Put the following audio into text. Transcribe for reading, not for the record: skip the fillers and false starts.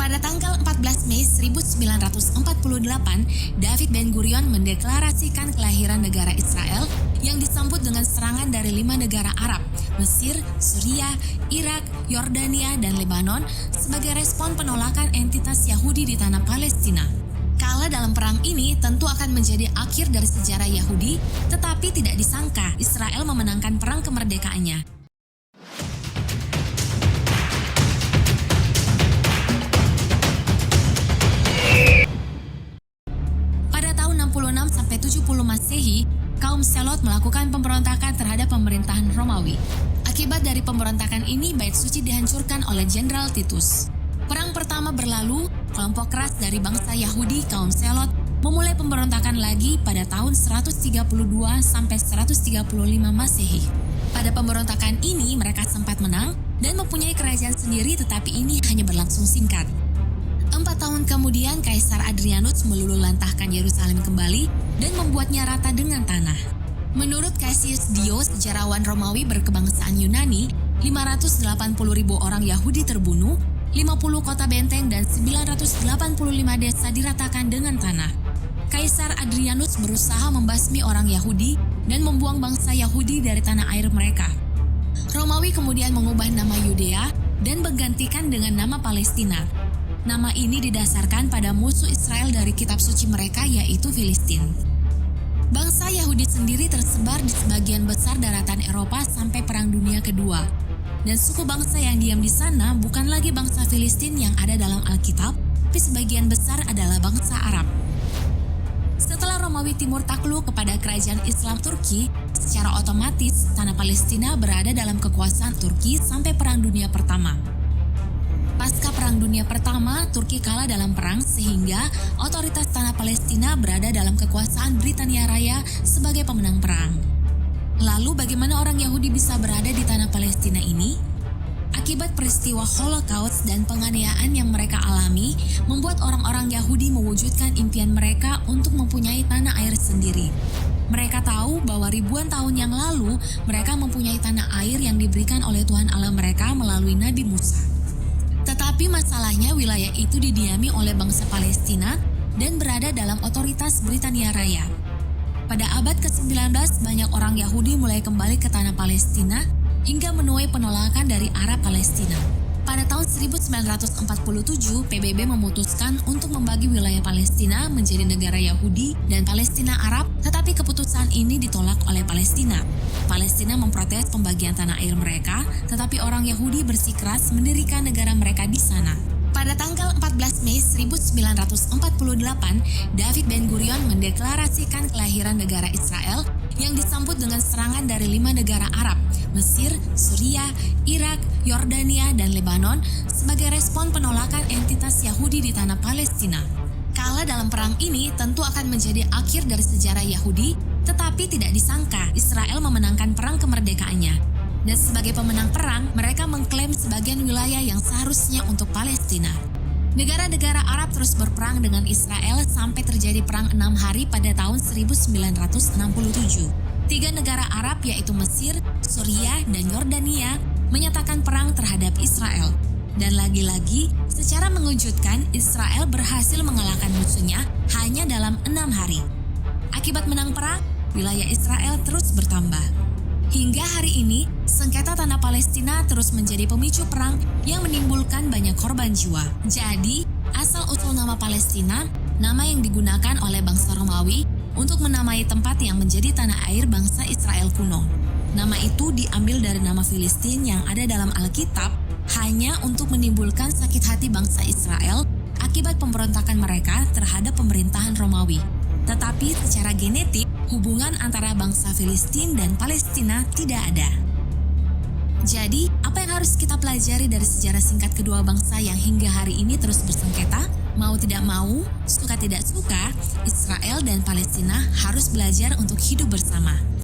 Pada tanggal 14 Mei 1948, David Ben-Gurion mendeklarasikan kelahiran negara Israel yang disambut dengan serangan dari 5 negara Arab, Mesir, Suriah, Irak, Yordania, dan Lebanon sebagai respon penolakan entitas Yahudi di tanah Palestina. Kalah dalam perang ini tentu akan menjadi akhir dari sejarah Yahudi, tetapi tidak disangka Israel memenangkan perang kemerdekaannya. Pada tahun 66-70 Masehi, kaum Selot melakukan pemberontakan terhadap pemerintahan Romawi. Akibat dari pemberontakan ini, Bait Suci dihancurkan oleh Jenderal Titus. Perang pertama berlalu, kelompok keras dari bangsa Yahudi, kaum Selot, memulai pemberontakan lagi pada tahun 132 sampai 135 Masehi. Pada pemberontakan ini, mereka sempat menang dan mempunyai kerajaan sendiri, tetapi ini hanya berlangsung singkat. 4 tahun kemudian, Kaisar Adrianus meluluhlantahkan Yerusalem kembali dan membuatnya rata dengan tanah. Menurut Cassius Dio, sejarawan Romawi berkebangsaan Yunani, 580.000 orang Yahudi terbunuh, 50 kota benteng dan 985 desa diratakan dengan tanah. Kaisar Adrianus berusaha membasmi orang Yahudi dan membuang bangsa Yahudi dari tanah air mereka. Romawi kemudian mengubah nama Yudea dan menggantikan dengan nama Palestina. Nama ini didasarkan pada musuh Israel dari kitab suci mereka, yaitu Filistin. Bangsa Yahudi sendiri tersebar di sebagian besar daratan Eropa sampai Perang Dunia Kedua. Dan suku bangsa yang diam di sana bukan lagi bangsa Filistin yang ada dalam Alkitab, tapi sebagian besar adalah bangsa Arab. Setelah Romawi Timur takluk kepada kerajaan Islam Turki, secara otomatis tanah Palestina berada dalam kekuasaan Turki sampai Perang Dunia Pertama. Pasca Perang Dunia Pertama, Turki kalah dalam perang sehingga otoritas tanah Palestina berada dalam kekuasaan Britania Raya sebagai pemenang perang. Lalu bagaimana orang Yahudi bisa berada di tanah Palestina ini? Akibat peristiwa Holocaust dan penganiayaan yang mereka alami, membuat orang-orang Yahudi mewujudkan impian mereka untuk mempunyai tanah air sendiri. Mereka tahu bahwa ribuan tahun yang lalu, mereka mempunyai tanah air yang diberikan oleh Tuhan Allah mereka melalui Nabi Musa. Tetapi masalahnya wilayah itu didiami oleh bangsa Palestina dan berada dalam otoritas Britania Raya. Pada abad ke-19, banyak orang Yahudi mulai kembali ke tanah Palestina hingga menuai penolakan dari Arab Palestina. Pada tahun 1947, PBB memutuskan untuk membagi wilayah Palestina menjadi negara Yahudi dan Palestina Arab, tetapi keputusan ini ditolak oleh Palestina. Palestina memprotes pembagian tanah air mereka, tetapi orang Yahudi bersikeras mendirikan negara mereka di sana. Pada tanggal 14 Mei 1948, David Ben-Gurion mendeklarasikan kelahiran negara Israel yang disambut dengan serangan dari 5 negara Arab, Mesir, Suriah, Irak, Yordania, dan Lebanon sebagai respon penolakan entitas Yahudi di tanah Palestina. Kalah dalam perang ini tentu akan menjadi akhir dari sejarah Yahudi, tetapi tidak disangka Israel memenangkan perang kemerdekaannya. Dan sebagai pemenang perang, mereka mengklaim sebagian wilayah yang seharusnya untuk Palestina. Negara-negara Arab terus berperang dengan Israel sampai terjadi perang 6 hari pada tahun 1967. 3 negara Arab yaitu Mesir, Suriah, dan Yordania menyatakan perang terhadap Israel. Dan lagi-lagi, secara mengejutkan, Israel berhasil mengalahkan musuhnya hanya dalam 6 hari. Akibat menang perang, wilayah Israel terus bertambah. Hingga hari ini, sengketa tanah Palestina terus menjadi pemicu perang yang menimbulkan banyak korban jiwa. Jadi, asal-usul nama Palestina, nama yang digunakan oleh bangsa Romawi untuk menamai tempat yang menjadi tanah air bangsa Israel kuno. Nama itu diambil dari nama Filistin yang ada dalam Alkitab hanya untuk menimbulkan sakit hati bangsa Israel akibat pemberontakan mereka terhadap pemerintahan Romawi. Tetapi secara genetik, hubungan antara bangsa Filistin dan Palestina tidak ada. Jadi, apa yang harus kita pelajari dari sejarah singkat kedua bangsa yang hingga hari ini terus bersengketa? Mau tidak mau, suka tidak suka, Israel dan Palestina harus belajar untuk hidup bersama.